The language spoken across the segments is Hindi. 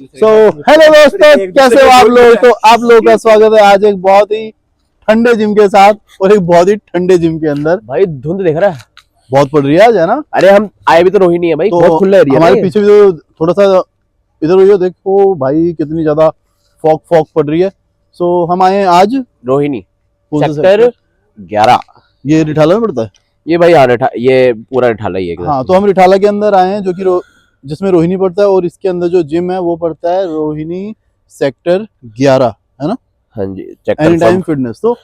हेलो दोस्तों, कैसे हो आप लोग। तो आप लोगों का स्वागत है आज एक बहुत ही ठंडे जिम के साथ और एक बहुत ही ठंडे जिम के अंदर। भाई धुंध देख रहा है, बहुत पड़ रही है आज, है ना। अरे हम आए भी तो रोहिणी है भाई, तो बहुत खुला एरिया हमारे पीछे भी तो थोड़ा सा इधर उधर देखो भाई, कितनी ज्यादा फॉग फॉग पड़ रही है। सो हम आए हैं आज रोहिणी कौन सा सेक्टर 11। ये रिठाला में पड़ता है। ये भाई ये पूरा रिठाला ही है हाँ, तो हम रिठाला के अंदर आए हैं जो कि जिसमें रोहिणी पड़ता है, और इसके अंदर जो जिम है वो पड़ता है रोहिणी सेक्टर 11, है ना। हाँ जी, चेक एनी टाइम फिटनेस। तो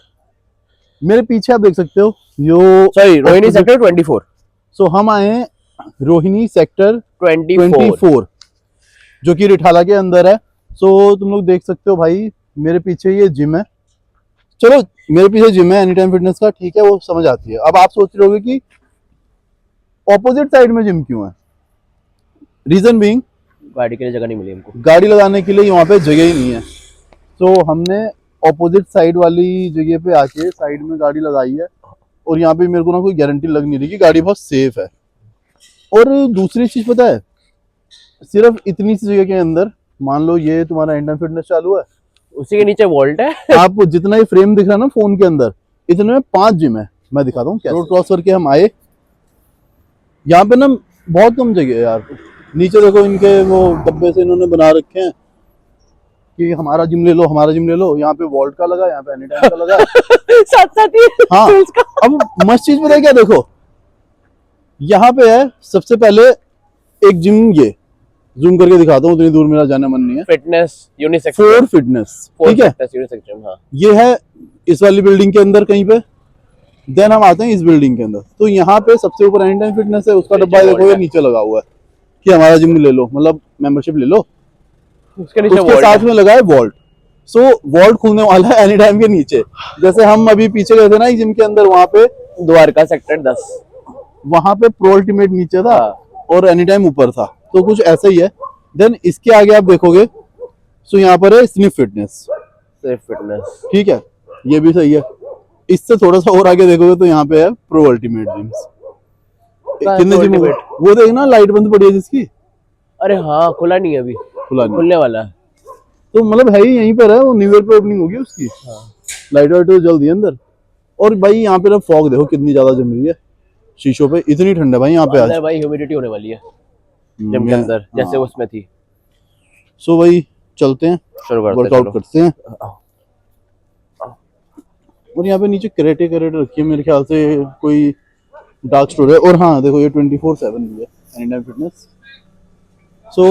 मेरे पीछे आप देख सकते हो यो सॉरी रोहिणी सेक्टर 24। सो हम आए हैं रोहिणी सेक्टर 24 जो कि रिठाला के अंदर है। सो तुम लोग देख सकते हो भाई, मेरे पीछे ये जिम है। चलो, मेरे पीछे जिम है एनी टाइम फिटनेस का, ठीक है, वो समझ आती है। अब आप सोच रहे होगे कि ऑपोजिट साइड में जिम क्यों है। रीजन बीइंग, गाड़ी के लिए जगह नहीं मिली हमको, गाड़ी लगाने के लिए वहाँ पे जगह ही नहीं है। तो हमने ऑपोजिट साइड वाली जगह पे आके साइड में गाड़ी लगाई है, और यहाँ पे मेरे को ना कोई गारंटी लग नहीं रही कि गाड़ी बहुत सेफ है। और दूसरी चीज पता है, सिर्फ इतनी सी जगह के अंदर, मान लो ये तुम्हारा एंड फिटनेस चालू है, उसी के नीचे वॉल्ट है। आप जितना ही फ्रेम दिख रहा है ना फोन के अंदर, इतने में 5 जिम है। मैं दिखाता हूँ। रोड क्रॉस करके हम आए, यहाँ पे ना बहुत कम जगह है यार। नीचे देखो, इनके वो डब्बे से इन्होंने बना रखे हैं कि हमारा जिम ले लो, हमारा जिम ले लो। यहाँ पे वॉल्ट का लगा, यहाँ पे एनी टाइम का लगा। साथ साथ ही। हाँ, अब मस्त चीज पता है क्या, देखो यहाँ पे है सबसे पहले एक जिम। ये जूम करके दिखाता हूँ, उतनी दूर मेरा जाने मन नहीं है। फिटनेस यूनिसेक्स, फोर फिटनेस, ठीक है। यूनिसेक्स। हाँ, ये है इस वाली बिल्डिंग के अंदर कहीं पे। देन हम आते हैं इस बिल्डिंग के अंदर, तो यहाँ पे सबसे ऊपर एनी टाइम फिटनेस है। उसका डब्बा देखो, ये नीचे लगा हुआ है कि हमारा जिम ले लो, मतलब मेंबरशिप ले लो। उसके साथ में लगा है वॉल्ट। सो वॉल्ट खुलने वाला है एनी टाइम के नीचे। जैसे हम अभी पीछे गए थे ना जिम के अंदर, वहां पे द्वारका सेक्टर 10, वहां पे प्रो अल्टीमेट नीचे था और एनी टाइम ऊपर था। तो कुछ ऐसा ही है। देन इसके आगे आप देखोगे, सो यहाँ पर है स्निफ फिटनेस, ठीक है, ये भी सही है। इससे थोड़ा सा और आगे देखोगे तो यहाँ पे है प्रो अल्टीमेट जिम्स। कितने जिम, वो देखना लाइट बंद पड़ी है जिसकी। अरे हाँ, खुला नहीं है अभी, खुलने वाला है। तो मतलब है ही यहीं पर है, वो न्यू ईयर पे ओपनिंग होगी उसकी। लाइट वाइट तो जल्दी है अंदर। और भाई यहाँ पे ना फॉग देखो कितनी ज्यादा जम रही है शीशों पे, इतनी ठंड है भाई यहाँ पे आज। भाई ह्यूमिडिटी होने वाली है जिम के अंदर, जैसे उसमें थी। सो भाई चलते हैं, वर्कआउट करते हैं। और यहाँ पे नीचे करेटे रखी है, मेरे ख्याल से कोई डार्क स्टोर है। और हाँ देखो, ये 24/7 भी है एनी टाइम फिटनेस। सो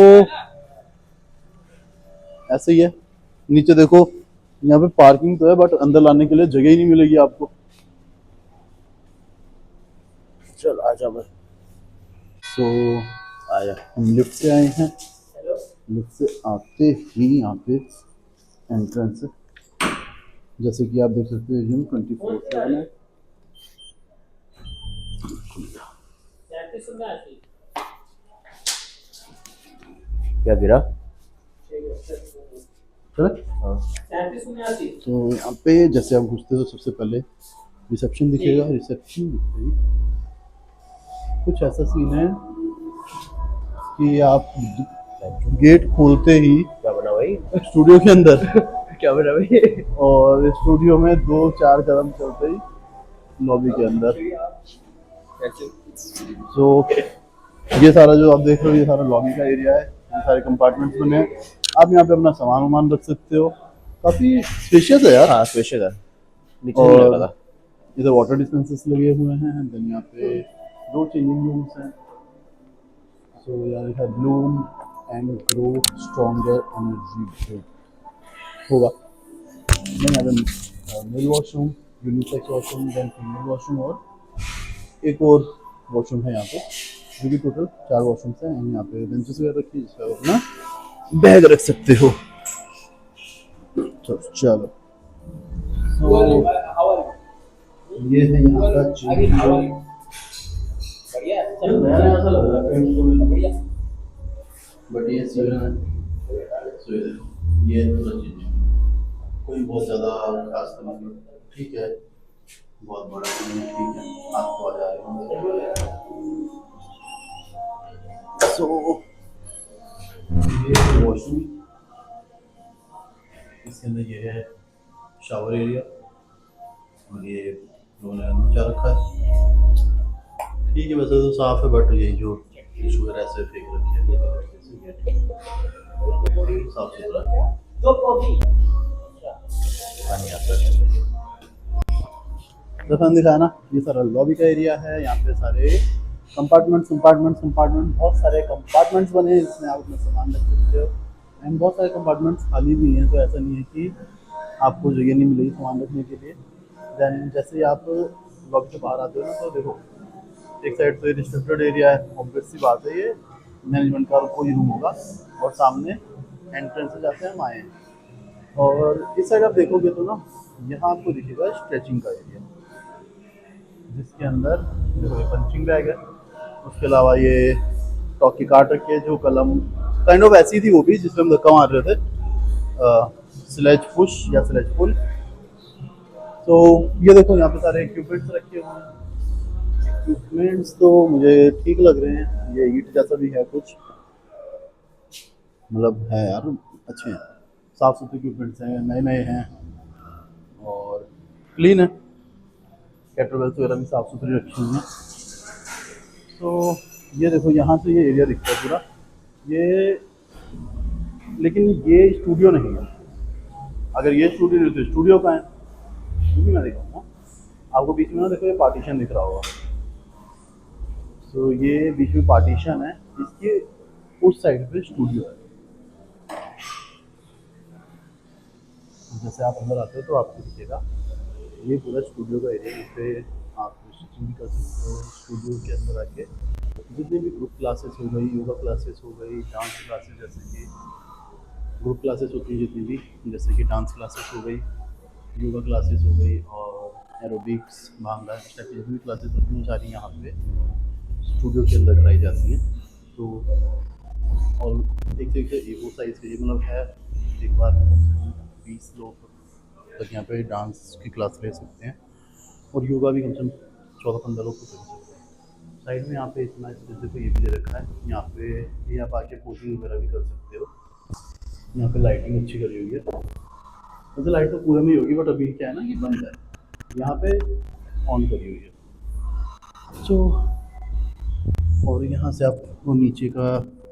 ऐसे ही है। नीचे देखो, यहाँ पे पार्किंग तो है, बट अंदर लाने के लिए जगह ही नहीं मिलेगी आपको। चल आजा भाई। सो आया, हम लिफ्ट से आए हैं। लिफ्ट से आते ही यहाँ पे एंट्रेंस है, जैसे कि आप देख सकते हो जिम 24/7 है। क्या गिरा? तो यहाँ पे जैसे आप घुसते हो, सबसे पहले रिसेप्शन दिखेगा। रिसेप्शन दिखेगी, कुछ ऐसा सीन है कि आप गेट खोलते ही क्या बना भाई स्टूडियो के अंदर क्या बना भाई? और स्टूडियो में 2-4 कदम चलते ही लॉबी के अंदर। सो ये सारा जो आप देख रहे हो, ये सारा लॉबी का एरिया है। ये सारे कंपार्टमेंट्स बने हैं, आप यहाँ पे अपना सामान रख सकते हो। काफी स्पेशियस है यार। हाँ स्पेशियस है। और इधर वाटर डिस्पेंसर्स लगे हुए हैं। देन यहाँ पे 2 चेंजिंग रूम्स हैं। सो यहाँ लिखा bloom and grow stronger energy drink होगा। देन यहाँ पे male washroom, unisex washroom, then female washroom, और एक और वॉशरूम है यहाँ पे, जो कि टोटल 4 वॉशरूम्स हैं। यहाँ पे बेंचेस वगैरह रखी है, जिसका अपना बैग रख सकते हो। तो चलो, ये है यहाँ का चेंजिंग रूम। बट ये थोड़ा चेंज, कोई बहुत ज़्यादा खास तो नहीं, ठीक है, बहुत बड़ा नहीं है, ठीक है, आपको आ जा रहे हैं। सो ये वॉशरूम, इसके अंदर ये है शावर एरिया और ये उन्होंने नीचा रखा है। ठीक है, वैसे तो साफ है बट यही जो टिश्यू वगैरह ऐसे फेंक रखे हैं साफ सुथरा है। पानी आता है तो फैन दिखाया ना, ये सारा लॉबी का एरिया है। यहाँ पे सारे कंपार्टमेंट्स बहुत सारे कंपार्टमेंट्स बने हैं जिसमें आप अपना सामान रख सकते हो। एंड बहुत सारे कंपार्टमेंट्स खाली भी हैं, तो ऐसा नहीं है कि आपको जगह नहीं मिलेगी सामान रखने के लिए। देन जैसे ही आप लॉबी से बाहर आते हो ना, तो देखो एक साइड तो ये रिस्ट्रिक्टेड एरिया है, ऑब्वियस सी बात है, ये मैनेजमेंट का कोई रूम होगा। और सामने एंट्रेंस से जाते हैं माए। और इस साइड आप देखोगे तो ना, यहाँ आपको दिखेगा स्ट्रेचिंग का एरिया, जिसके अंदर देखो ये पंचिंग बैग है। उसके अलावा ये टॉकी कार्ड रखी है, जो कलम काइंड ऑफ ऐसी थी वो भी, जिसमें हम धक्का मार रहे थे, स्लेज पुश या स्लेज पुल। तो ये देखो यहाँ पे सारे इक्विपमेंट्स रखे हुए हैं। इक्विपमेंट्स तो मुझे ठीक लग रहे हैं, ये ईट जैसा भी है कुछ, मतलब है यार अच्छे हैं, साफ सुथरे इक्विपमेंट्स हैं, नए नए हैं और क्लीन है। कैटरवेल्स वगैरह भी साफ सुथरी रखी हुई हैं। तो ये देखो यहाँ से ये एरिया दिखता है पूरा ये, लेकिन ये स्टूडियो नहीं है। अगर ये स्टूडियो नहीं तो स्टूडियो का है, क्योंकि मैं दिखाऊंगा आपको। बीच में ना देखो ये पार्टीशन दिख रहा होगा, तो ये बीच में पार्टीशन है, इसके उस साइड पे स्टूडियो है। जैसे आप अंदर आते हो तो आपको दिखेगा ये पूरा स्टूडियो का एरिया, जिस पे आप स्टिचिंग भी कर सकते हो। स्टूडियो के अंदर आके जितने भी ग्रुप क्लासेस हो गई, योगा क्लासेस हो गई, डांस क्लासेस, जैसे कि ग्रुप क्लासेस होती हैं जितनी भी, जैसे कि डांस क्लासेस हो गई, योगा क्लासेस हो गई और एरोबिक्स, भांगड़ा, इस टाइप की जितनी भी क्लासेस होती हैं सारी यहाँ पे स्टूडियो के अंदर कराई जाती हैं। तो और एक तरीके से वो साइज़ के, मतलब है एक बार 20 लोग तक यहाँ पे डांस की क्लास ले सकते हैं और योगा भी कम से कम 14-15 लोग को कर सकते हैं। साइड में यहाँ पे इतना जैसे को ये भी दे रखा है, यहाँ पे ये आप आके पोजिंग वगैरह भी कर सकते हो। यहाँ पे लाइटिंग अच्छी करी हुई है, वैसे लाइट तो पूरे में ही होगी बट अभी क्या है ना कि बंद है, यहाँ पे ऑन करी हुई है। तो और यहाँ से आपको नीचे का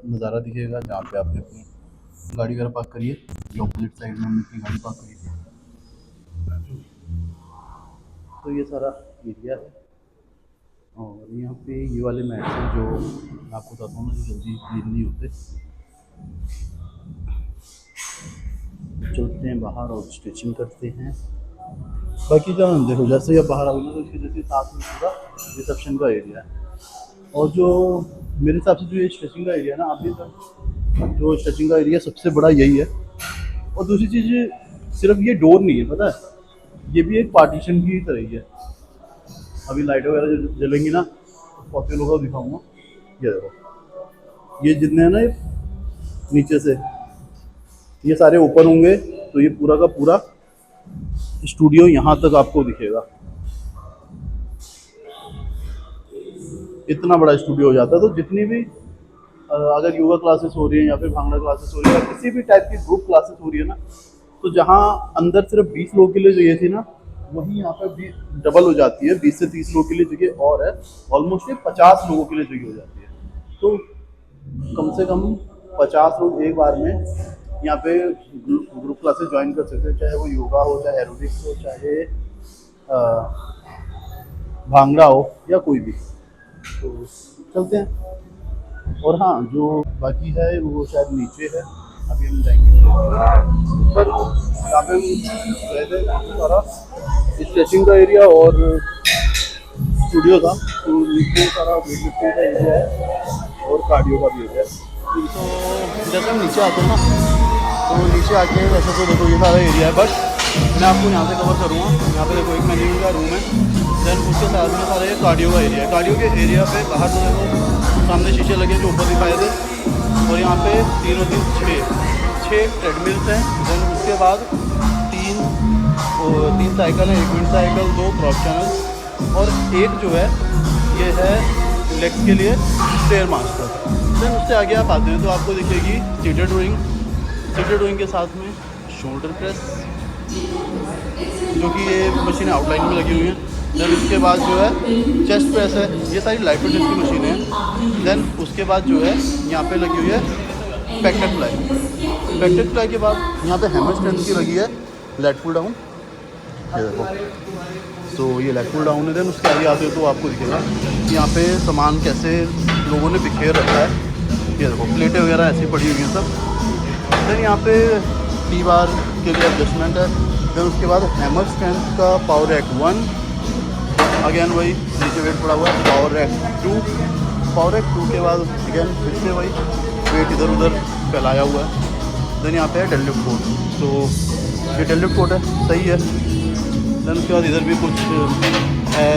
नज़ारा दिखेगा, जहाँ पे आपने अपनी गाड़ी वगैरह पार्क करिए। ये ऑपोजिट साइड में हमने अपनी गाड़ी पार्क करी थी। तो ये सारा एरिया है और यहाँ पे ये वाले मैट्स हैं जो मैं आपको बताता हूँ ना, जो जल्दी क्लीन नहीं होते। चलते हैं बाहर और स्टिचिंग करते हैं। बाकी क्या देखो, जैसे ही आप बाहर आओगे ना, तो इसके जैसे साथ में पूरा रिसेप्शन का एरिया है। और जो मेरे हिसाब से जो ये स्टिचिंग का एरिया है ना, अभी तक जो स्टिचिंग का एरिया सबसे बड़ा यही है। और दूसरी चीज़, सिर्फ ये डोर नहीं है, पता है, ये भी एक पार्टीशन की तरह ही है। अभी लाइट वगैरह जो जलेंगी ना, बहुत लोगों को दिखाऊंगा। ये देखो, ये जितने हैं ना, ये नीचे से ये सारे ओपन होंगे, तो ये पूरा का पूरा स्टूडियो यहाँ तक आपको दिखेगा। इतना बड़ा स्टूडियो हो जाता है। तो जितनी भी अगर योगा क्लासेस हो रही है या फिर भांगड़ा क्लासेस हो रही है या किसी भी टाइप की ग्रुप क्लासेस हो रही है ना, तो जहाँ अंदर सिर्फ 20 लोगों के लिए चाहिए थी ना, वहीं यहाँ पर भी डबल हो जाती है। 20 से 30 लोगों के लिए जगह और है, ऑलमोस्ट ये 50 लोगों के लिए जगह हो जाती है। तो कम से कम 50 लोग एक बार में यहाँ पे ग्रुप क्लासेस ज्वाइन कर सकते हैं, चाहे वो योगा हो, चाहे एरोबिक्स हो, चाहे भांगड़ा हो या कोई भी। तो चलते हैं। और हाँ, जो बाकी है वो शायद नीचे है, अभी हम जाएंगे पर यहाँ पे गए थे सारा स्ट्रेचिंग का एरिया और स्टूडियो था। तो नीचे सारा वेट लिफ्टिंग का एरिया है और कार्डियो का भी एरिया है। तो जैसे हम नीचे आते हैं ना, तो नीचे आके वैसे तो देखो ये सारा एरिया है, बट मैं आपको यहाँ से कवर करूँगा। यहाँ पे देखो एक मैनेजमेंट का रूम है, देन उसके साथ में सारे कार्डियो का एरिया है। कार्डियो के एरिया पे बाहर तो देखो सामने शीशे लगे जो ऊपर दिखाए थे, और यहाँ पे 3 और 3 6 ट्रेडमिल्स हैं। देन उसके बाद 3 साइकिल है, 1 मिनट साइकिल, 2 क्रॉस चैनल और एक जो है ये है लेग्स के लिए स्टेयर मास्टर। देन उससे आगे आप आते हैं तो आपको दिखेगी सीटेड रोइंग के साथ में शोल्डर प्रेस, जो कि ये मशीनें आउटलाइन में लगी हुई हैं। देन उसके बाद जो है चेस्ट प्रेस है, ये सारी लाइट वेट की मशीनें हैं। देन उसके बाद जो है यहाँ पे लगी हुई है पेक्टेक फ्लाई के बाद यहाँ पे हैमर स्ट्रेंथ की लगी है लेट पुल डाउन, ये देखो। सो ये लेट पुल डाउन है। देन उसके आगे आते हो तो आपको दिखेगा कि यहाँ पे सामान कैसे लोगों ने बिखेर रखा है, ये देखो प्लेटें वगैरह ऐसी पड़ी हुई हैं सब। देन यहाँ पे टी बार के लिए एडजस्टमेंट है। देन उसके बाद हैमर स्ट्रेंथ का पावर रैक 1, अगेन वही नीचे वेट पड़ा हुआ है। पावर रैक 2 के बाद अगेन फिर से वही वेट इधर उधर फैलाया हुआ है। देन यहाँ पे है डेडलिफ्ट कोड, तो ये डेडलिफ्ट कोड है, सही है। देन उसके बाद इधर भी कुछ है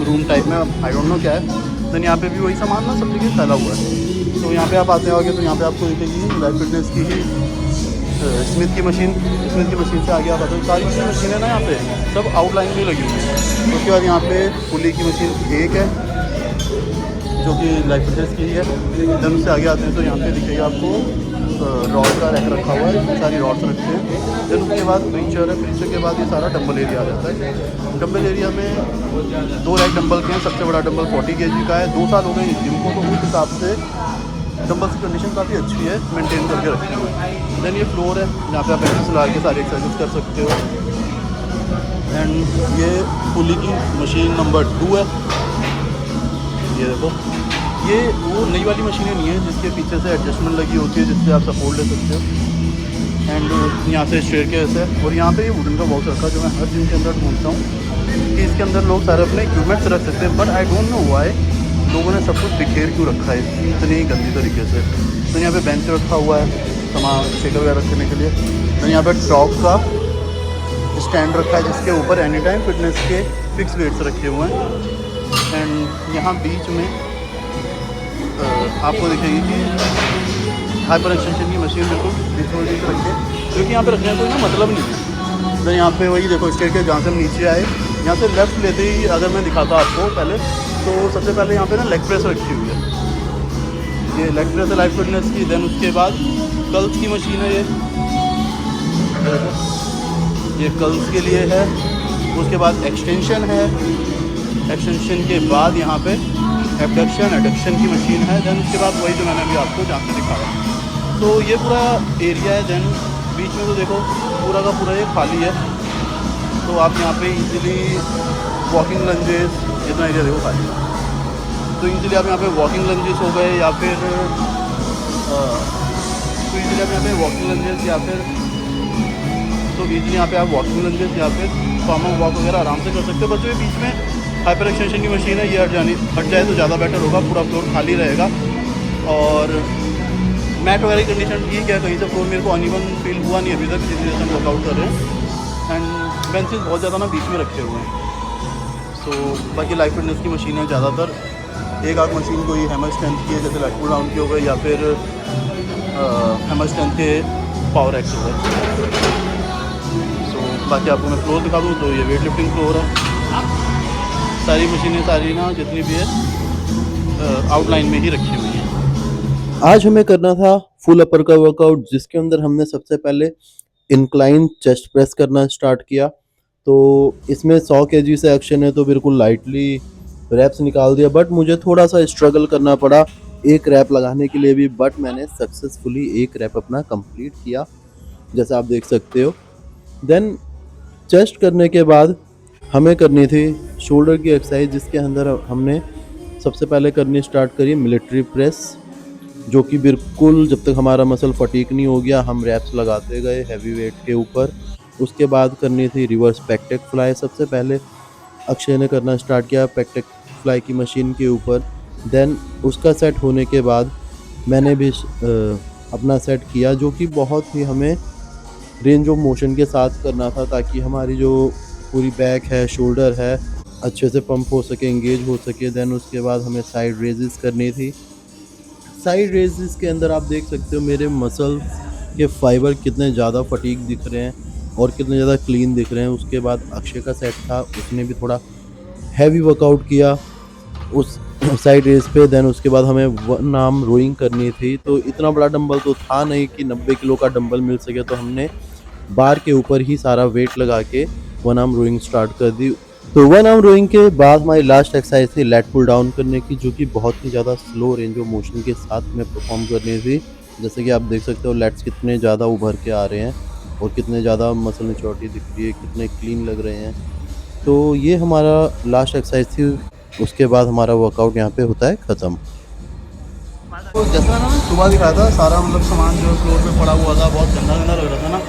रूम टाइप में, आई डोंट नो क्या है। देन यहाँ पे भी वही सामान ना सब जगह फैला हुआ है। तो यहाँ पे आप आते हैं तो यहाँ पे आपको दिखेगी लाइफ फिटनेस की ही स्मिथ की मशीन से आगे आप आते हो, सारी मशीनें ना यहाँ पे सब आउटलाइन में लगी हुई हैं। उसके बाद यहाँ पे पुली की मशीन एक है जो कि लाइफ फिटनेस की ही है। देन उससे आगे आते हैं तो यहाँ पे दिखेगा आपको रॉड का रैक रखा हुआ है, इसमें सारी रॉड्स रखते हैं। देन उसके बाद प्रीचर है, प्रीचर के बाद ये सारा डंबल एरिया आ जाता है। डंबल एरिया में 2 रैक डंबल के हैं, सबसे बड़ा डंबल 40 kg का है। 2 साल हो गए इस जिम को, तो उस हिसाब से डंबल्स की कंडीशन काफ़ी अच्छी है, मेंटेन करके रखे हुए हैं। देन ये फ्लोर है जहाँ पे आप एक्सरसाइज लगा के सारी एक्सरसाइज कर सकते हो। एंड ये पुली की मशीन नंबर 2 है, ये देखो। ये वो नई वाली मशीनें नहीं है जिसके पीछे से एडजस्टमेंट लगी होती है जिससे आप सपोर्ट ले सकते हो। एंड यहाँ से स्ट्रेट केस है। और यहाँ पे ये वुडन का बॉक्स रखा जो मैं हर जिम के अंदर ढूंढता हूँ कि इसके अंदर लोग सारे अपने इक्विपमेंट्स रख सकते हैं, but I don't know why लोगों ने सब कुछ बिखेर क्यों रखा है इतनी गंदी तरीके से। तो यहाँ पे बेंच रखा हुआ है सामान शेकर वगैरह रखने के लिए। तो यहाँ पे टॉप का स्टैंड रखा है जिसके ऊपर एनी टाइम फिटनेस के फिक्स वेट्स रखे हुए हैं। एंड यहाँ बीच में आपको दिखेगी कि हाइपर एक्सटेंशन की मशीन बिल्कुल बीच से रखी है, जो कि यहाँ पे रखने का कोई ना मतलब नहीं है। तो यहाँ पे वही देखो स्टेट के जहाँ से हम नीचे आए, यहाँ से लेफ़्ट लेते ही अगर मैं दिखाता आपको पहले, तो सबसे पहले यहाँ पे ना लेग प्रेस रखी हुई है, ये लेग प्रेस है लाइफ फिटनेस की। देन उसके बाद कर्ल्स की मशीन है, ये कर्ल्स के लिए है। उसके बाद एक्सटेंशन है, एक्सटेंशन के बाद यहाँ पे एडक्शन की मशीन है। देन उसके बाद वही जो मैंने अभी आपको जहाँ से दिखाया, तो ये पूरा एरिया है। देन बीच में तो देखो पूरा का पूरा ये खाली है, तो आप यहाँ पे इजीली वॉकिंग लंजेस, जितना एरिया देखो खाली है, तो इजीली आप यहाँ पे वॉकिंग लंजेस हो गए या फिर तो इजीली आप यहाँ पे वॉकिंग लंजेस या फिर यहाँ पे आप वॉकिंग लंजेस या फिर फॉर्मल वॉक वगैरह आराम से कर सकते हो। बस ये बीच में हाइपर एक्सटेंशन की मशीन है, ये हट जाए तो ज़्यादा बेटर होगा, पूरा फ्लोर खाली रहेगा। और मैट वगैरह की कंडीशन ठीक है, कहीं से फ्लोर मेरे को अनइवन फील हुआ नहीं अभी तक, जिस हम वर्कआउट कर रहे हैं। एंड बेंचेस बहुत ज़्यादा ना बीच में रखे हुए हैं। सो बाकी लाइफ फिटनेस की मशीन है ज़्यादातर, एक आध मशीन कोई हैमर स्ट्रेंथ की है जैसे लेट पुल डाउन की हो गई, या फिर हैमर स्ट्रेंथ के पावर एक्स हो गए। सो बाकी आपको मैं फ्लोर दिखा दूँ तो ये वेट लिफ्टिंग फ्लोर है। सारी मशीनें सारी ना जितनी भी है आउटलाइन में ही रखी हुई हैं। आज हमें करना था फुल अपर का वर्कआउट, जिसके अंदर हमने सबसे पहले इंक्लाइन चेस्ट प्रेस करना स्टार्ट किया। तो इसमें 100 kg से एक्शन है, तो बिल्कुल लाइटली रैप्स निकाल दिया, बट मुझे थोड़ा सा स्ट्रगल करना पड़ा एक रैप लगाने के लिए भी, बट मैंने सक्सेसफुली एक रैप अपना कंप्लीट किया जैसा आप देख सकते हो। देन चेस्ट करने के बाद हमें करनी थी शोल्डर की एक्सरसाइज, जिसके अंदर हमने सबसे पहले करनी स्टार्ट करी मिलिट्री प्रेस, जो कि बिल्कुल जब तक हमारा मसल फटीक नहीं हो गया हम रैप्स लगाते गए हैवी वेट के ऊपर। उसके बाद करनी थी रिवर्स पेक्टेक फ्लाई, सबसे पहले अक्षय ने करना स्टार्ट किया पेक्टेक फ्लाई की मशीन के ऊपर। देन उसका सेट होने के बाद मैंने भी अपना सेट किया, जो कि बहुत ही हमें रेंज ऑफ मोशन के साथ करना था, ताकि हमारी जो पूरी बैक है शोल्डर है अच्छे से पंप हो सके, एंगेज हो सके। देन उसके बाद हमें साइड रेजेस करनी थी। साइड रेजेस के अंदर आप देख सकते हो मेरे मसल के फाइबर कितने ज़्यादा फटीक दिख रहे हैं और कितने ज़्यादा क्लीन दिख रहे हैं। उसके बाद अक्षय का सेट था, उसने भी थोड़ा हैवी वर्कआउट किया, साइड रेस पे। देन उसके बाद हमें 1 आर्म रोइंग करनी थी। तो इतना बड़ा डंबल तो था नहीं कि 90 किलो का डंबल मिल सके, तो हमने बार के ऊपर ही सारा वेट लगा के 1 आर्म रोइंग स्टार्ट कर दी। तो 1 आर्म रोइंग के बाद हमारी लास्ट एक्सरसाइज थी लेट पुल डाउन करने की, जो कि बहुत ही ज़्यादा स्लो रेंज ऑफ मोशन के साथ में परफॉर्म करनी थी। जैसे कि आप देख सकते हो लेट्स कितने ज़्यादा उभर के आ रहे हैं और कितने ज़्यादा मसल मैच्योरिटी दिख रही है, कितने क्लीन लग रहे हैं। तो ये हमारा लास्ट एक्सरसाइज थी। उसके बाद हमारा वर्कआउट यहाँ पे होता है ख़त्म। तो जैसा मैंने सुबह दिखाया था, सारा मतलब सामान जो फ्लोर पे पड़ा हुआ था, बहुत गंदा गंदा लग रहा था ना।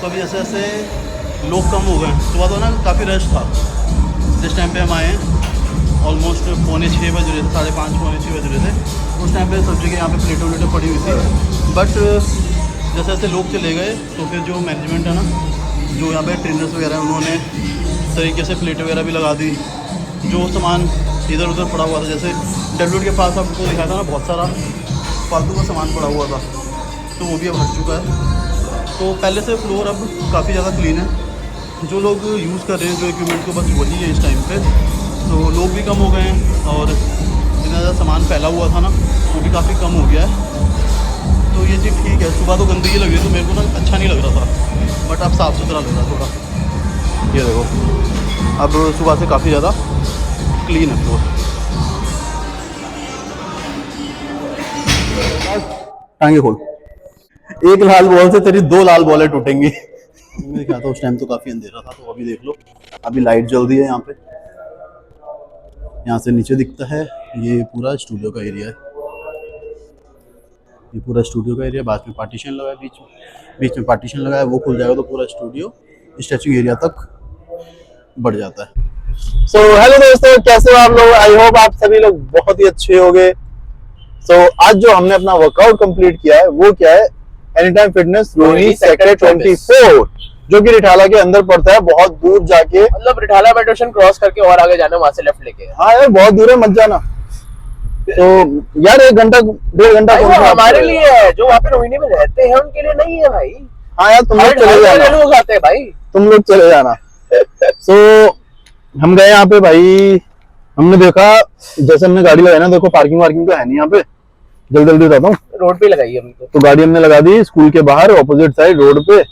तो अभी जैसे जैसे लोग कम हो गए, सुबह तो ना काफ़ी रश था। जिस टाइम पे हम आए हैं ऑलमोस्ट 5:45 बज रहे थे, 5:30 6 बज रहे थे। उस टाइम पे सब जगह यहाँ पे प्लेटें व्लेटें पड़ी हुई थी। बट जैसे जैसे लोग चले गए तो फिर जो मैनेजमेंट है ना, जो यहाँ पे ट्रेनर्स वगैरह हैं, उन्होंने तरीके से प्लेटें वगैरह भी लगा दी। जो सामान इधर उधर पड़ा हुआ था, जैसे डब्ल्यूड के पास आपको दिखाया था ना, बहुत सारा फालतू का सामान पड़ा हुआ था, तो वो भी अब हट चुका है। तो पहले से फ्लोर अब काफ़ी ज़्यादा क्लीन है। जो लोग यूज़ कर रहे हैं जो इक्विपमेंट को, बस वही है इस टाइम पे। तो लोग भी कम हो गए हैं और जितना ज़्यादा सामान फैला हुआ था ना, वो भी काफ़ी कम हो गया है। तो ये चीज़ ठीक है। सुबह तो गंदगी लग रही, तो मेरे को ना अच्छा नहीं लग रहा था, बट अब साफ़ सुथरा लग रहा है थोड़ा। ये देखो, अब सुबह से काफ़ी ज़्यादा क्लीन है फ्लोर। टांगे खोल, एक लाल बॉल से तेरी 2 लाल बॉलें टूटेंगी। मैं क्या था उस टाइम तो काफ़ी अंधेरा था, तो अभी देख लो, अभी लाइट जल रही है यहाँ पे। यहाँ से नीचे दिखता है, ये पूरा स्टूडियो का एरिया है। ये पूरा स्टूडियो का एरिया, बाद में पार्टीशन लगा है, बीच में पार्टीशन लगा है, वो खुल जाएगा तो पूरा स्टूडियो स्टैचू एरिया तक बढ़ जाता है। सो हेलो दोस्तों, कैसे हो आप लोग? आई होप आप सभी लोग बहुत ही अच्छे होंगे। आज जो हमने अपना वर्कआउट कंप्लीट किया है वो क्या है, एनीटाइम फिटनेस रोहिणी सेक्टर 24, जो कि रिठाला के अंदर पड़ता है, बहुत दूर जाके, मतलब रिठाला मेट्रो स्टेशन क्रॉस करके और आगे जाना, वहां से लेफ्ट लेके। हाँ यार बहुत दूर है, मत जाना। तो यार 1 घंटा 1.5 घंटा हमारे लिए है, जो वहाँ पे रोहिणी में रहते हैं उनके लिए नहीं है भाई। हाँ यार, तुम लोग चले जाना, लोग आते हैं भाई, तुम लोग चले जाना। हम गए यहाँ पे भाई, हमने देखा जैसे हमने गाड़ी लगाई ना, देखो पार्किंग वार्किंग तो है नहीं यहाँ पे। जल्दी बताता हूँ, रोड पे लगाई है हमको। तो गाड़ी हमने लगा दी स्कूल के बाहर ऑपोजिट साइड रोड पे।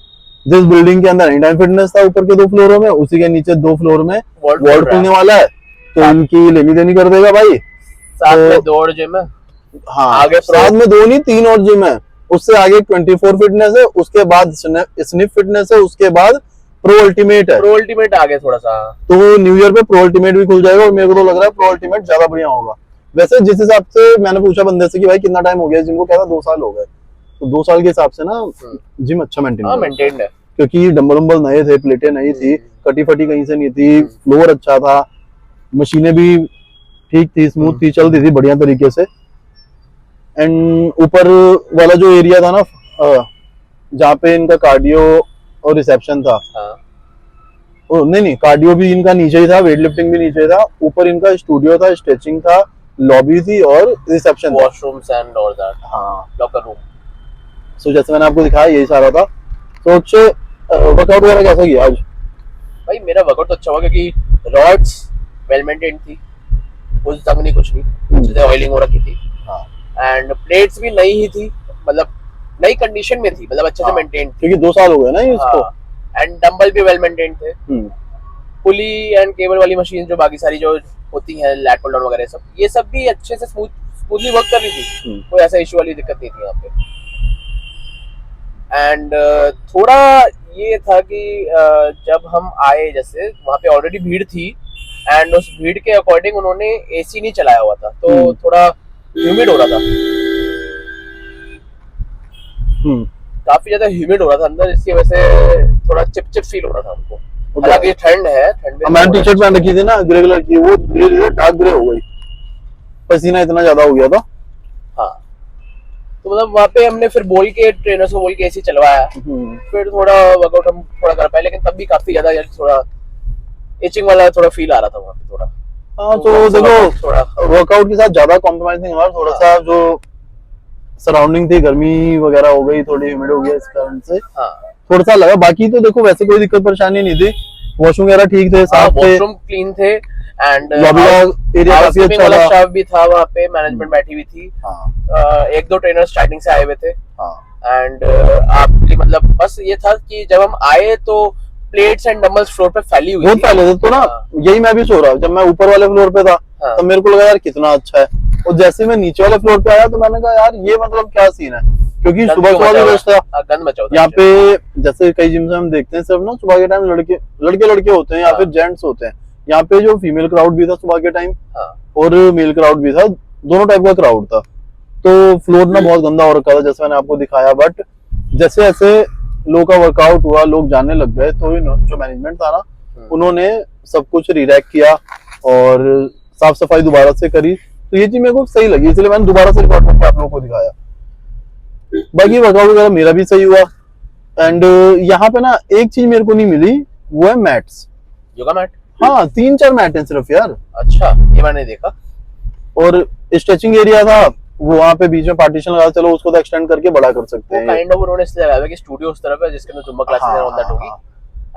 जिस बिल्डिंग के अंदर एनीटाइम फिटनेस था ऊपर के 2 फ्लोरों में, उसी के नीचे 2 फ्लोर में वॉल्ट खुलने वाला है। तो इनकी लेनी देनी कर देगा भाई। साथ में 2 और जिम है। हाँ, आगे साथ में 2 नहीं 3 और जिम है। उससे आगे 24 फिटनेस है, उसके बाद स्निप फिटनेस है, उसके बाद प्रो अल्टीमेट है। प्रो अल्टीमेट आगे थोड़ा सा, तो न्यू ईयर पे प्रो अल्टीमेट भी खुल जाएगा, और मेरे को तो लग रहा है प्रो अल्टीमेट ज्यादा बढ़िया होगा। वैसे जिस हिसाब से मैंने पूछा बंदे से कि भाई कितना टाइम हो गया जिम को, कहता 2 साल हो गए। तो 2 साल के हिसाब से ना जिम अच्छा मेंटेन है, क्योंकि डंबल नए थे, प्लेटें नई थी, कटी फटी कहीं से नहीं थी, फ्लोर अच्छा था, मशीनें भी ठीक थी, स्मूथ थी, चलती थी बढ़िया तरीके से। एंड ऊपर वाला जो एरिया था ना, जहाँ पे इनका कार्डियो और रिसेप्शन था, नहीं कार्डियो भी इनका नीचे ही था, वेट लिफ्टिंग भी नीचे था, ऊपर इनका स्टूडियो था, स्ट्रेचिंग था, लॉबी थी और reception, washrooms and all that. हाँ, लॉकर रूम। सो जैसे मैंने आपको दिखाया यही सारा था। तो अच्छे वर्कआउट वगैरह कैसा किया आज? भाई मेरा वर्कआउट तो अच्छा हुआ, क्योंकि रॉड्स वेल मेंटेन थी, कुछ जंग नहीं, कुछ नहीं, अच्छे से ऑयलिंग हो रखी थी। हाँ, एंड प्लेट्स भी नई ही थी, मतलब नई कंडीशन में थी, मतलब अच्छे से मेंटेन, क्योंकि 2 साल हो गए ना इसको। एंड डंबल भी वेल मेंटेन थे। पुली एंड केबल वाली मशीन जो बाकी सारी जो होती है, लैट पुल डाउन वगैरह सब, ये सब भी अच्छे से स्मूथली वर्क कर रही थी, कोई ऐसा इशू वाली दिक्कत नहीं थी यहाँ पे। एंड थोड़ा ये था कि जब हम आए, जैसे वहाँ पे ऑलरेडी भीड़ थी, एंड उस भीड़ के अकॉर्डिंग उन्होंने एसी नहीं चलाया हुआ था, तो थोड़ा ह्यूमिड हो रहा था, काफी ज्यादा ह्यूमिड हो रहा था अंदर, इसकी वजह से थोड़ा चिपचिप फील हो रहा था हमको। हालांकि ठंड है, ठंड में मैंने टी-शर्ट पहन रखी थी ना ग्रे कलर की, वो धीरे धीरे डार्क ग्रे हो गई, पसीना इतना ज्यादा हो गया था। हाँ, तो मतलब वहाँ पे हमने फिर बोल के ट्रेनर्स को बोल के एसी चलवाया, फिर थोड़ा वर्कआउट हम थोड़ा कर पाए, लेकिन तब भी काफी ज्यादा यार थोड़ा इचिंग वाला थोड़ा फील आ रहा था वहाँ पे थोड़ा। हाँ, तो देखो थोड़ा वर्कआउट के साथ ज्यादा कॉम्प्रोमाइज नहीं हुआ, थोड़ा सा जो सराउंडिंग थी, गर्मी वगैरह हो गई, थोड़ी ह्यूमिड हो गया, इस कारण से थोड़ा सा लगा। बाकी तो देखो वैसे कोई दिक्कत परेशानी नहीं थी, वॉशरूम वगैरह ठीक थे, साफ थे, वॉशरूम क्लीन थे, एंड लॉबी का एरिया काफी अच्छा वाला था। स्टाफ भी था वहाँ पे, मैनेजमेंट बैठी हुई थी, हाँ एक दो ट्रेनर स्टार्टिंग से आए हुए थे। हाँ एंड आपकी मतलब बस ये था कि जब हम आए तो प्लेट्स एंड डंबल्स फ्लोर पे फैली हुई बहुत थी। पहले थे तो ना, हाँ। यही मैं भी सो रहा जब मैं ऊपर वाले फ्लोर पे था, हाँ। तब मेरे को लगा यार कितना अच्छा है, और जैसे मैं नीचे वाले फ्लोर पे आया तो मैंने कहा यार ये मतलब क्या सीन है, क्योंकि गंद सुबह क्यों सुबह मचा भी हुआ रश था। है? गंद मचा हुआ था यहाँ नीचे। पे जैसे कई जिम से हम देखते हैं सब ना सुबह के टाइम लड़के लड़के लड़के होते हैं या हाँ। फिर जेंट्स होते हैं, यहाँ पे जो फीमेल क्राउड भी था सुबह के टाइम हाँ। और मेल क्राउड भी था, दोनों टाइप का क्राउड था। तो फ्लोर ना बहुत गंदा हो रखा था जैसे मैंने आपको दिखाया, बट जैसे जैसे लोगों का वर्कआउट हुआ, लोग जाने लग गए, तो जो मैनेजमेंट था ना, उन्होंने सब कुछ रिरैक किया और साफ सफाई दोबारा से करी, तो ये चीज मेरे को सही लगी, इसलिए मैंने दोबारा से रिकॉर्ड करके आप लोगों को दिखाया। बाकी वर्कआउट वगैरह मेरा भी सही हुआ। एंड यहाँ पे ना एक चीज मेरे को नहीं मिली, वो है मैट्स। योगा मैट? हाँ 3-4 मैट है सिर्फ यार, अच्छा, ये मैंने देखा। और स्ट्रेचिंग एरिया था वो वहाँ पे बीच में पार्टीशन लगा, चलो उसको तो एक्सटेंड करके बड़ा कर सकते वो हैं। काइंड ऑफ उन्होंने इसलिए लगाया है कि स्टूडियो उस तरफ है जिसके अंदर Zumba classes and all that होगी,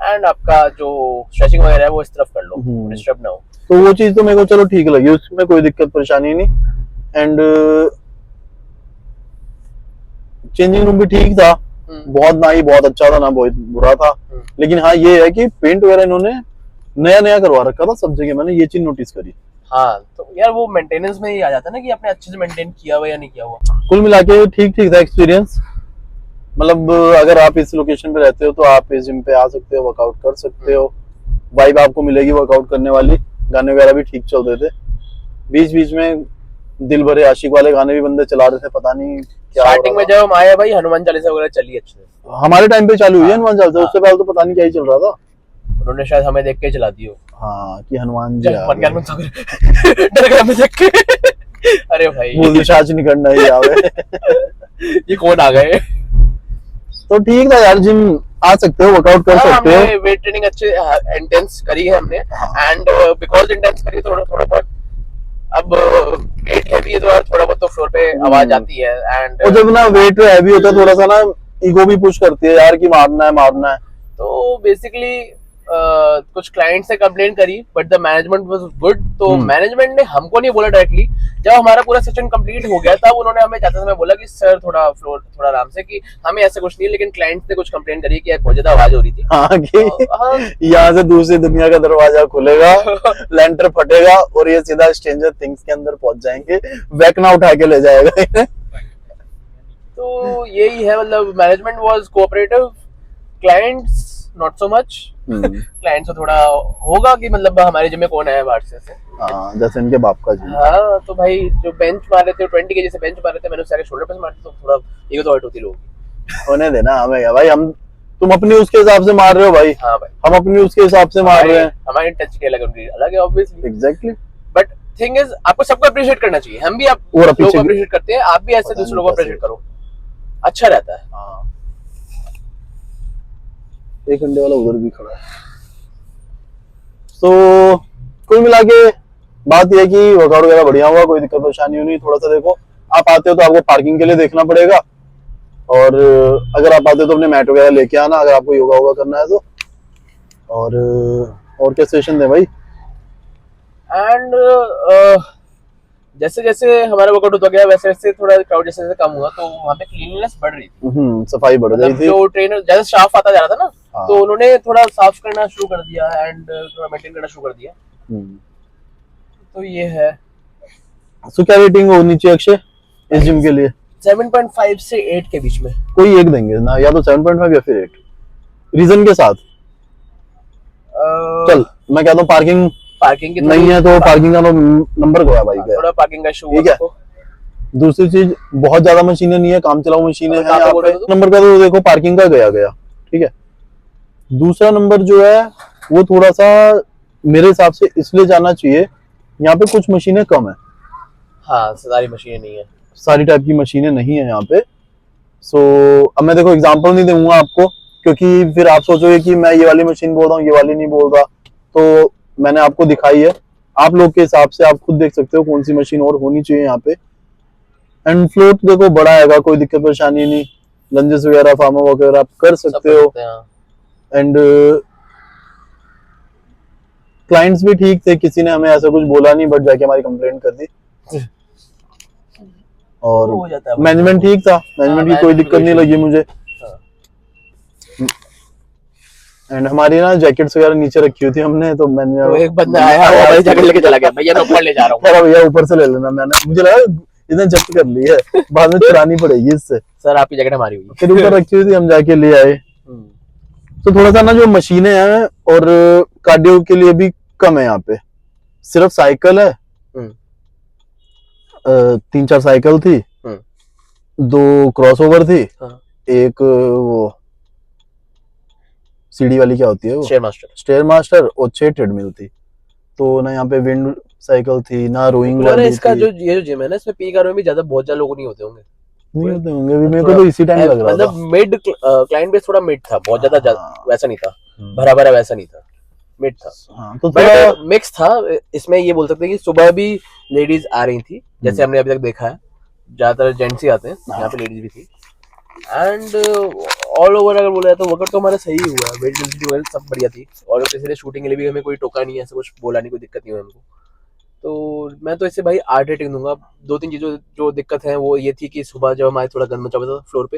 एंड आपका जो स्ट्रेचिंग वगैरह है वो इस तरफ कर लो, डिस्टर्ब ना हो। तो वो चीज तो मेरे को चलो ठीक लगी, उसमें कोई दिक्कत परेशानी नहीं। एंड चेंजिंग रूम भी ठीक था, बहुत ना ही बहुत अच्छा था ना बहुत बुरा था, लेकिन हाँ ये है कि पेंट वगैरह इन्होंने नया नया करवा रखा था सब जगह, मैंने ये चीज नोटिस करी। हाँ तो यार वो मेंटेनेंस में ही आ जाता है ना कि आपने अच्छे से मेंटेन किया हुआ या नहीं किया हुआ। कुल मिला के ठीक ठीक था एक्सपीरियंस, मतलब अगर आप इस लोकेशन पे रहते हो तो आप इस जिम पे आ सकते हो, वर्कआउट कर सकते हो, वाइब आपको मिलेगी वर्कआउट करने वाली, गाने वगैरह भी ठीक चल रहे थे, बीच बीच में दिल भरे आशिक वाले गाने भी बंदे चला रहे थे, पता नहीं क्या स्टार्टिंग में जब हम आए भाई हनुमान चालीसा वगैरह चली अच्छे से, हमारे टाइम पे चालू हुई है हनुमान चालीसा, हाँ। उससे पहले तो पता नहीं क्या ही चल रहा था। उन्होंने शायद हमें देख के चला दी हो। हाँ कि हनुमान जी आ मन गए। मन डर गया मैं देख के। अरे भाई बोल शाच नहीं करना ही आवे। ये कौन आ गए। तो ठीक था यार, जिम आ सकते हो, वर्कआउट कर सकते हो। हमने वेट ट्रेनिंग अच्छे इंटेंस करी है हमने, एंड बिकॉज इंटेंस करी थोड़ा थोड़ा बहुत, अब वेट हैवी है तो थोड़ा बहुत तो फ्लोर पे आवाज आती है। एंड और जब ना वेट हैवी होता है थोड़ा सा ना ईगो भी पुश करती है यार कि मारना है मारना है। तो बेसिकली कुछ क्लाइंट से कंप्लेन करी but the management was good, तो मैनेजमेंट ने हमको नहीं बोला डायरेक्टली, जब हमारा पूरा सेशन कंप्लीट हो गया तब उन्होंने हमें जाते समय बोला कि सर थोड़ा फ्लोर थोड़ा आराम से, कि हमें ऐसा कुछ नहीं है, लेकिन क्लाइंट ने कुछ कंप्लेन करी कि यार बहुत ज्यादा आवाज हो रही थी। हाँ कि हाँ। यहाँ से दूसरी दुनिया का दरवाजा खुलेगा, लेंटर फटेगा और ये सीधा स्ट्रेंजर थिंग्स के अंदर पहुंच जाएंगे, वैकना उठा के ले जाएगा। तो यही है, मतलब management was cooperative, clients not so much. Clients को थोड़ा होगा कि मतलब हमारे जिम में कौन आया बाहर से। हाँ जैसे इनके बाप का जी। हाँ तो भाई जो बेंच मार रहे थे 20 केजी से बेंच मार रहे थे, मैंने उसके शोल्डर पे से मारते तो थोड़ा ईगो तो हर्ट होती लोग। होने देना हमें क्या भाई, हम तुम अपनी उसके हिसाब से मार रहे हो भाई, हाँ भाई हम अपनी उसके हिसाब से मार रहे हैं। हमारी टच के अलग अलग है obviously, exactly. But thing is आपको सबको अप्रिशिएट करना चाहिए, हम भी आप और लोगों पीछे को अप्रिशिएट करते हैं, आप भी ऐसे दूसरों को अप्रिशिएट करो, अच्छा रहता है। हाँ एक घंटे वाला उधर भी खड़ा है। तो कुल मिला के बात यह है कि वर्कआउट वगैरह बढ़िया हुआ, कोई दिक्कत परेशानी नहीं। थोड़ा सा देखो, आप आते हो तो आपको पार्किंग के लिए देखना पड़ेगा, और अगर आप आते हो तो अपने मैट वगैरह लेके आना अगर आपको योगा वोगा करना है तो। और क्या सेशन दे भाई। एंड जैसे जैसे हमारा वर्कआउट होता गया वैसे वैसे थोड़ा क्राउड जैसे जैसे कम हुआ, तो वहाँ पे क्लीनलीनेस बढ़ रही थी, सफाई बढ़ रही मतलब थी। जो ट्रेनर जैसे स्टाफ आता जा रहा था ना, हाँ। तो उन्होंने थोड़ा साफ करना शुरू कर दिया एंड थोड़ा मेंटेन करना शुरू कर दिया। तो ये है। सो क्या रेटिंग होनी चाहिए अक्षय इस जिम के लिए? 7.5 से 8 के बीच में कोई एक देंगे ना, या तो 7.5 या फिर 8 रीजन के साथ। चल मैं कहता हूँ पार्किंग की नहीं है तो पार्किंग का तो नंबर गया भाई का, थोड़ा पार्किंग का इशू ठीक है। दूसरी चीज बहुत ज्यादा मशीनें नहीं है, काम चलाऊ मशीनें हैं कहाँ पे यहाँ बोल पे। रहे हो तुम? नंबर का तो देखो पार्किंग का गया, ठीक है। दूसरा नंबर जो है वो थोड़ा सा मेरे हिसाब से इसलिए जाना चाहिए, यहाँ पे कुछ मशीनें कम है। हाँ सारी मशीनें नहीं है, सारी टाइप की मशीनें नहीं है यहाँ पे। सो अब मैं देखो एग्जांपल नहीं दूंगा आपको, क्योंकि फिर आप सोचोगे कि मैं ये वाली मशीन बोल रहा हूँ ये वाली नहीं बोल रहा, तो मैंने आपको दिखाई है, आप लोग के हिसाब से आप खुद देख सकते हो कौन सी मशीन और होनी चाहिए यहाँ पे। एंड फ्लोर देखो बड़ा है, कोई दिक्कत परेशानी नहीं, लंजेस वगैरह फार्म वगैरह आप कर सकते हो। एंड क्लाइंट्स भी ठीक थे, किसी ने हमें ऐसा कुछ बोला नहीं, बट जाके हमारी कंप्लेंट कर दी। और हो जाता है मैनेजमेंट ठीक था, मैनेजमेंट की कोई management दिक्कत नहीं कोई लगी मुझे। हाँ। एंड हमारी ना जैकेट्स वगैरह नीचे रखी हुई थी हमने, तो मैंने तो एक बंदा आया वो भाई जैकेट लेके चला गया, भैया मैं ऊपर ले जा रहा हूँ। अरे भैया ऊपर से ले लेना, मैंने मुझे लगा इसने जब्त कर ली है, बाद में चुरानी पड़ेगी इससे। सर आपकी जैकेट हमारी हुई। फिर ऊपर रखी हुई थी, हम जाके ले आए। तो थोड़ा सा ना जो मशीनें हैं और कार्डियो के लिए भी कम है यहाँ पे, सिर्फ साइकिल है, 3-4 साइकिल थी, 2 क्रॉसओवर थी, हाँ। एक वो सीढ़ी वाली क्या होती है वो, स्टेयर मास्टर और 6 ट्रेडमिल थी। तो ना यहाँ पे विंड साइकिल थी, ना रोइंग वाली इसका थी। जो ये जो जिम है ना, इसमें पीक आवर में भी ज्यादा बहुत ज्यादा लोग नहीं होते होंगे। नहीं होते होंगे, अभी मेरे को तो इसी टाइम लग रहा था। मतलब मिड क्लाइंट बेस थोड़ा मिड था, बहुत ज्यादा हाँ। वैसा नहीं था, भरा भरा वैसा नहीं था, मिड था। हाँ, तो थोड़ा मिक्स था। इसमें ये बोल सकते हैं कि सुबह भी लेडीज आ रही थी, जैसे हमने अभी तक देखा है, ज्यादातर जेंट्स ही आते हैं, यहाँ पे लेडीज भी थी। एंड ऑल ओवर अगर बोला जाए तो वर्कआउट तो हमारा सही हुआ है, वेट डेंसिटी वगैरह सब बढ़िया थी, और किसी ने शूटिंग के लिए भी हमें कोई टोका नहीं है, ऐसा कुछ बोला नहीं, कोई दिक्कत नहीं हुई हमको। तो मैं तो इससे भाई 8 रेटिंग दूंगा। 2-3 चीज़ों जो दिक्कत है वो ये थी कि सुबह जब हमारे थोड़ा गंद मचा हुआ था फ्लोर पे,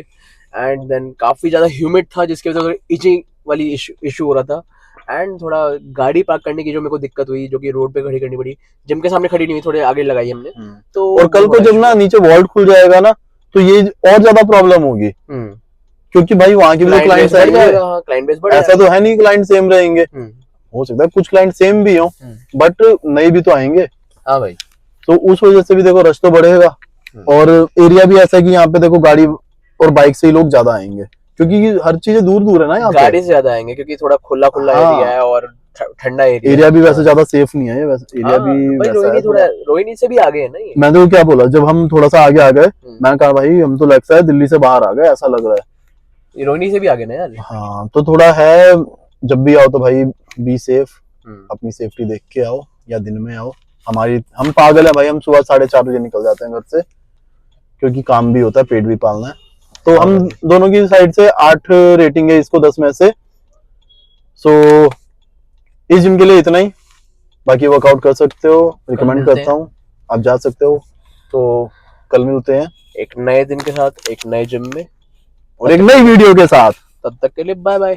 एंड देन काफ़ी ज़्यादा ह्यूमिड था, जिसकी वजह से इचिंग वाली इशू हो रहा था, एंड थोड़ा गाड़ी पार्क करने की जो मेरे को दिक्कत हुई, जो कि रोड पे खड़ी करनी पड़ी, जिम के सामने खड़ी नहीं हुई, थोड़े आगे लगाई हमने। तो और कल को जब ना नीचे वॉल्ट खुल जाएगा ना, तो ये और ज्यादा प्रॉब्लम होगी, क्योंकि भाई वहां के भी क्लाइंट्स आएंगे, क्लाइंट बेस ऐसा तो है नहीं क्लाइंट सेम रहेंगे, हो सकता है कुछ क्लाइंट सेम भी हो, बट नए भी तो आएंगे। हाँ भाई, तो उस वजह से भी देखो रश तो बढ़ेगा, और एरिया भी ऐसा है कि यहाँ पे देखो गाड़ी और बाइक से ही लोग ज्यादा आएंगे, क्योंकि हर चीजें दूर दूर है ना यहाँ पे, गाड़ी से ज्यादा आएंगे क्योंकि थोड़ा खुला एरिया है और ठंडा एरिया भी वैसे ज्यादा सेफ नहीं है, वैसे एरिया भी भाई वैसा है थोड़ा रोहिणी से भी आगे है ना ये। मैं तो क्या बोला, जब हम थोड़ा सा आगे आ गए, मैंने कहा भाई हम तो लगता है दिल्ली से बाहर आ गए, ऐसा लग रहा है। रोहिणी से भी आगे ना यार। हाँ, तो थोड़ा है, जब भी आओ तो भाई बी सेफ, अपनी सेफ्टी देख के आओ, या दिन में आओ। हम पागल है भाई, हम सुबह 4:30 बजे निकल जाते हैं घर से, क्योंकि काम भी होता है, पेट भी पालना है। तो हम दोनों की साइड से 8 रेटिंग है इसको 10 में से। सो इस जिम के लिए इतना ही, बाकी वर्कआउट कर सकते हो, रिकमेंड करता हूँ, आप जा सकते हो। तो कल मिलते हैं एक नए दिन के साथ, एक नए जिम में, और एक नई वीडियो के साथ। तब तक के लिए बाय बाय।